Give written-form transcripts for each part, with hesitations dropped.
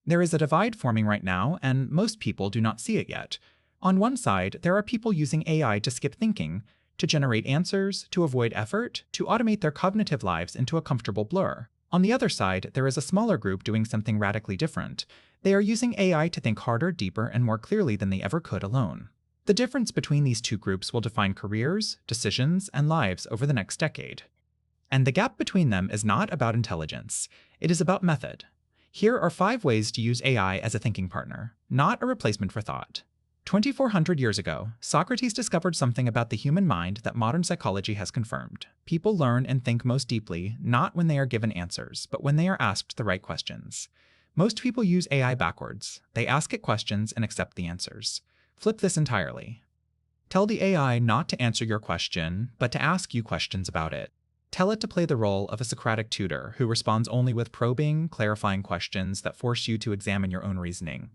There is a divide forming right now, and most people do not see it yet. On one side, there are people using AI to skip thinking, to generate answers, to avoid effort, to automate their cognitive lives into a comfortable blur. On the other side, there is a smaller group doing something radically different. They are using AI to think harder, deeper, and more clearly than they ever could alone. The difference between these two groups will define careers, decisions, and lives over the next decade. And the gap between them is not about intelligence. It is about method. Here are 5 ways to use AI as a thinking partner, not a replacement for thought. 2,400 years ago, Socrates discovered something about the human mind that modern psychology has confirmed. People learn and think most deeply, not when they are given answers, but when they are asked the right questions. Most people use AI backwards. They ask it questions and accept the answers. Flip this entirely. Tell the AI not to answer your question, but to ask you questions about it. Tell it to play the role of a Socratic tutor who responds only with probing, clarifying questions that force you to examine your own reasoning.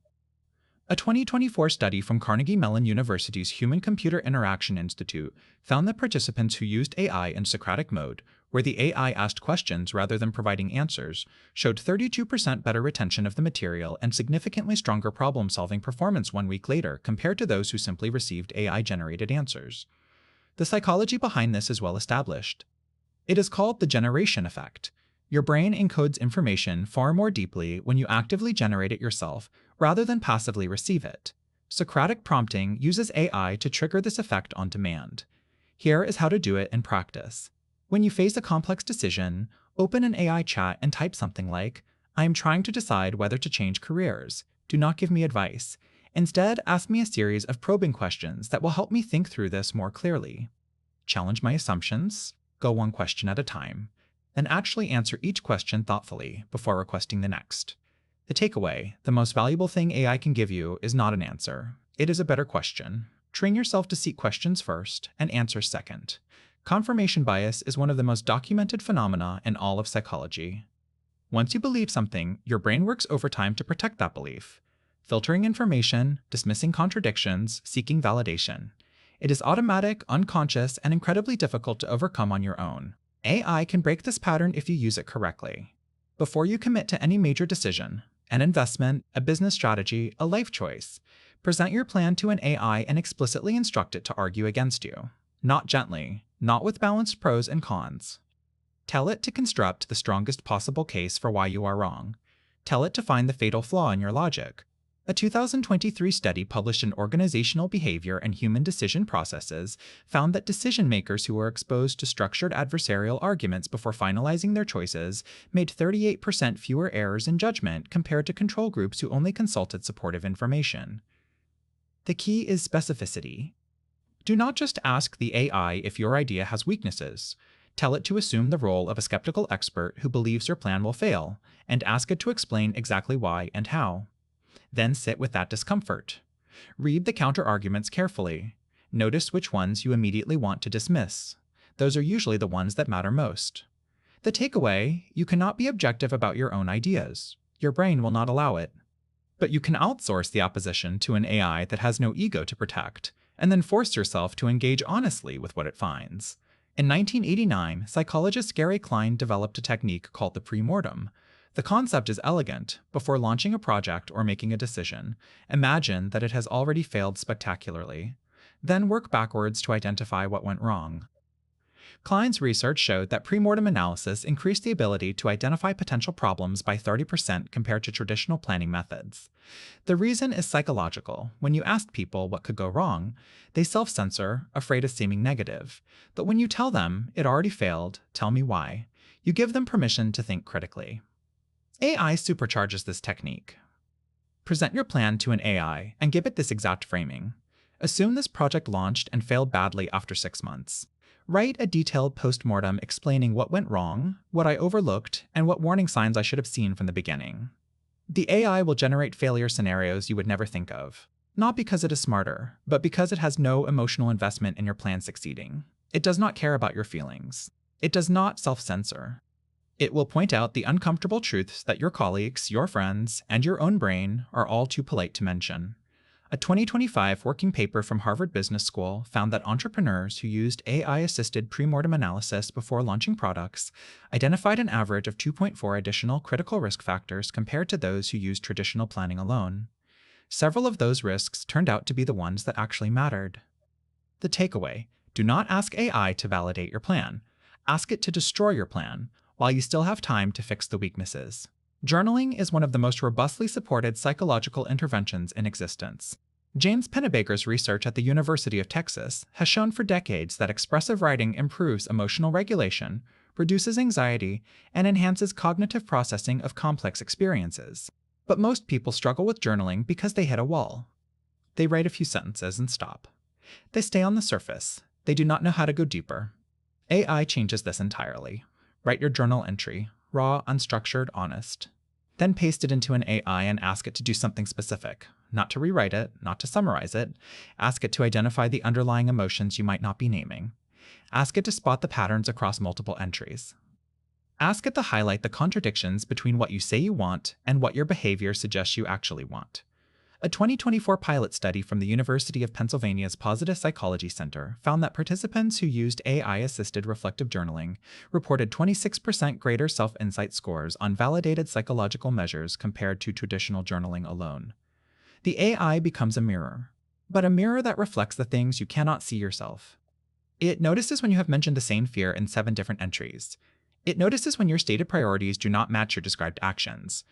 A 2024 study from Carnegie Mellon University's Human-Computer Interaction Institute found that participants who used AI in Socratic mode, where the AI asked questions rather than providing answers, showed 32% better retention of the material and significantly stronger problem-solving performance 1 week later compared to those who simply received AI-generated answers. The psychology behind this is well established. It is called the generation effect. Your brain encodes information far more deeply when you actively generate it yourself rather than passively receive it. Socratic prompting uses AI to trigger this effect on demand. Here is how to do it in practice. When you face a complex decision, open an AI chat and type something like, "I am trying to decide whether to change careers. Do not give me advice. Instead, ask me a series of probing questions that will help me think through this more clearly. Challenge my assumptions. Go one question at a time. Then actually answer each question thoughtfully before requesting the next." The takeaway, the most valuable thing AI can give you is not an answer. It is a better question. Train yourself to seek questions first and answers second. Confirmation bias is one of the most documented phenomena in all of psychology. Once you believe something, your brain works overtime to protect that belief, filtering information, dismissing contradictions, seeking validation. It is automatic, unconscious, and incredibly difficult to overcome on your own. AI can break this pattern if you use it correctly. Before you commit to any major decision, an investment, a business strategy, a life choice, present your plan to an AI and explicitly instruct it to argue against you. Not gently, not with balanced pros and cons. Tell it to construct the strongest possible case for why you are wrong. Tell it to find the fatal flaw in your logic. A 2023 study published in Organizational Behavior and Human Decision Processes found that decision makers who were exposed to structured adversarial arguments before finalizing their choices made 38% fewer errors in judgment compared to control groups who only consulted supportive information. The key is specificity. Do not just ask the AI if your idea has weaknesses. Tell it to assume the role of a skeptical expert who believes your plan will fail, and ask it to explain exactly why and how. Then sit with that discomfort. Read the counter-arguments carefully. Notice which ones you immediately want to dismiss. Those are usually the ones that matter most. The takeaway, you cannot be objective about your own ideas. Your brain will not allow it. But you can outsource the opposition to an AI that has no ego to protect, and then force yourself to engage honestly with what it finds. In 1989, psychologist Gary Klein developed a technique called the pre-mortem. The concept is elegant. Before launching a project or making a decision, imagine that it has already failed spectacularly. Then work backwards to identify what went wrong. Klein's research showed that pre-mortem analysis increased the ability to identify potential problems by 30% compared to traditional planning methods. The reason is psychological. When you ask people what could go wrong, they self-censor, afraid of seeming negative. But when you tell them, "It already failed, tell me why," you give them permission to think critically. AI supercharges this technique. Present your plan to an AI and give it this exact framing. Assume this project launched and failed badly after 6 months. Write a detailed post-mortem explaining what went wrong, what I overlooked, and what warning signs I should have seen from the beginning. The AI will generate failure scenarios you would never think of, not because it is smarter, but because it has no emotional investment in your plan succeeding. It does not care about your feelings. It does not self-censor. It will point out the uncomfortable truths that your colleagues, your friends, and your own brain are all too polite to mention. A 2025 working paper from Harvard Business School found that entrepreneurs who used AI-assisted pre-mortem analysis before launching products identified an average of 2.4 additional critical risk factors compared to those who used traditional planning alone. Several of those risks turned out to be the ones that actually mattered. The takeaway: do not ask AI to validate your plan. Ask it to destroy your plan, while you still have time to fix the weaknesses. Journaling is one of the most robustly supported psychological interventions in existence. James Pennebaker's research at the University of Texas has shown for decades that expressive writing improves emotional regulation, reduces anxiety, and enhances cognitive processing of complex experiences. But most people struggle with journaling because they hit a wall. They write a few sentences and stop. They stay on the surface. They do not know how to go deeper. AI changes this entirely. Write your journal entry, raw, unstructured, honest. Then paste it into an AI and ask it to do something specific. Not to rewrite it, not to summarize it. Ask it to identify the underlying emotions you might not be naming. Ask it to spot the patterns across multiple entries. Ask it to highlight the contradictions between what you say you want and what your behavior suggests you actually want. A 2024 pilot study from the University of Pennsylvania's Positive Psychology Center found that participants who used AI-assisted reflective journaling reported 26% greater self-insight scores on validated psychological measures compared to traditional journaling alone. The AI becomes a mirror, but a mirror that reflects the things you cannot see yourself. It notices when you have mentioned the same fear in 7 different entries. It notices when your stated priorities do not match your described actions.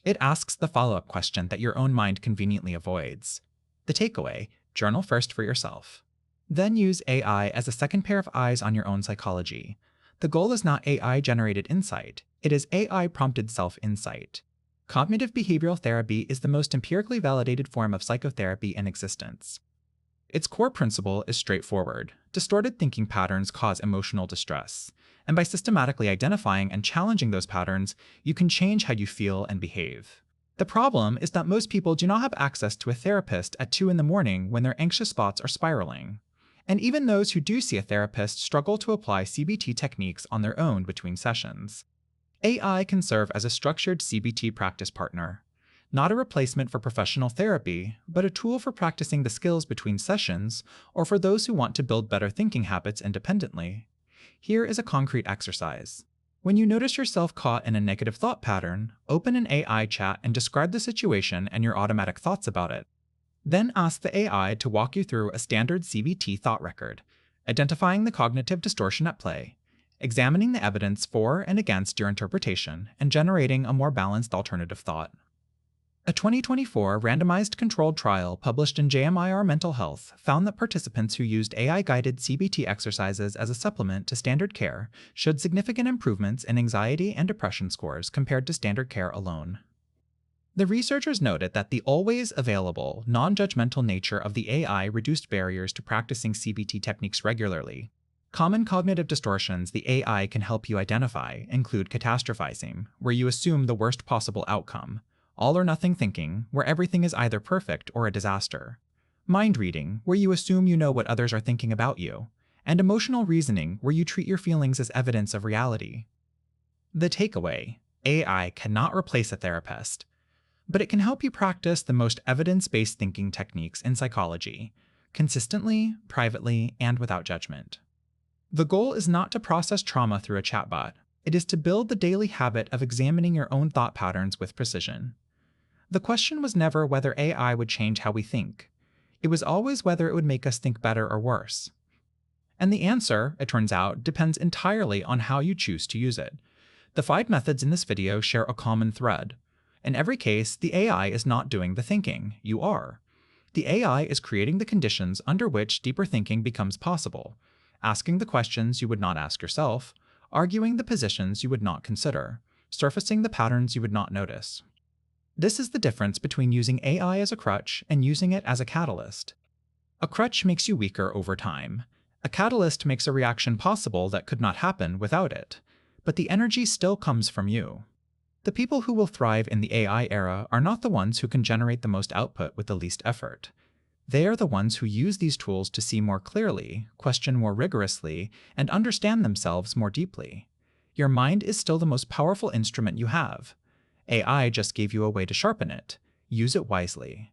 It asks the follow-up question that your own mind conveniently avoids. The takeaway: journal first for yourself. Then use AI as a second pair of eyes on your own psychology. The goal is not AI-generated insight, it is AI-prompted self-insight. Cognitive behavioral therapy is the most empirically validated form of psychotherapy in existence. Its core principle is straightforward. Distorted thinking patterns cause emotional distress. And by systematically identifying and challenging those patterns, you can change how you feel and behave. The problem is that most people do not have access to a therapist at 2 in the morning when their anxious thoughts are spiraling. And even those who do see a therapist struggle to apply CBT techniques on their own between sessions. AI can serve as a structured CBT practice partner. Not a replacement for professional therapy, but a tool for practicing the skills between sessions or for those who want to build better thinking habits independently. Here is a concrete exercise. When you notice yourself caught in a negative thought pattern, open an AI chat and describe the situation and your automatic thoughts about it. Then ask the AI to walk you through a standard CBT thought record, identifying the cognitive distortion at play, examining the evidence for and against your interpretation, and generating a more balanced alternative thought. A 2024 randomized controlled trial published in JMIR Mental Health found that participants who used AI-guided CBT exercises as a supplement to standard care showed significant improvements in anxiety and depression scores compared to standard care alone. The researchers noted that the always available, non-judgmental nature of the AI reduced barriers to practicing CBT techniques regularly. Common cognitive distortions the AI can help you identify include catastrophizing, where you assume the worst possible outcome, all-or-nothing thinking, where everything is either perfect or a disaster, mind reading, where you assume you know what others are thinking about you, and emotional reasoning, where you treat your feelings as evidence of reality. The takeaway: AI cannot replace a therapist, but it can help you practice the most evidence-based thinking techniques in psychology, consistently, privately, and without judgment. The goal is not to process trauma through a chatbot. It is to build the daily habit of examining your own thought patterns with precision. The question was never whether AI would change how we think. It was always whether it would make us think better or worse. And the answer, it turns out, depends entirely on how you choose to use it. The 5 methods in this video share a common thread. In every case, the AI is not doing the thinking. You are. The AI is creating the conditions under which deeper thinking becomes possible, asking the questions you would not ask yourself, arguing the positions you would not consider, surfacing the patterns you would not notice. This is the difference between using AI as a crutch and using it as a catalyst. A crutch makes you weaker over time. A catalyst makes a reaction possible that could not happen without it, but the energy still comes from you. The people who will thrive in the AI era are not the ones who can generate the most output with the least effort. They are the ones who use these tools to see more clearly, question more rigorously, and understand themselves more deeply. Your mind is still the most powerful instrument you have. AI just gave you a way to sharpen it. Use it wisely.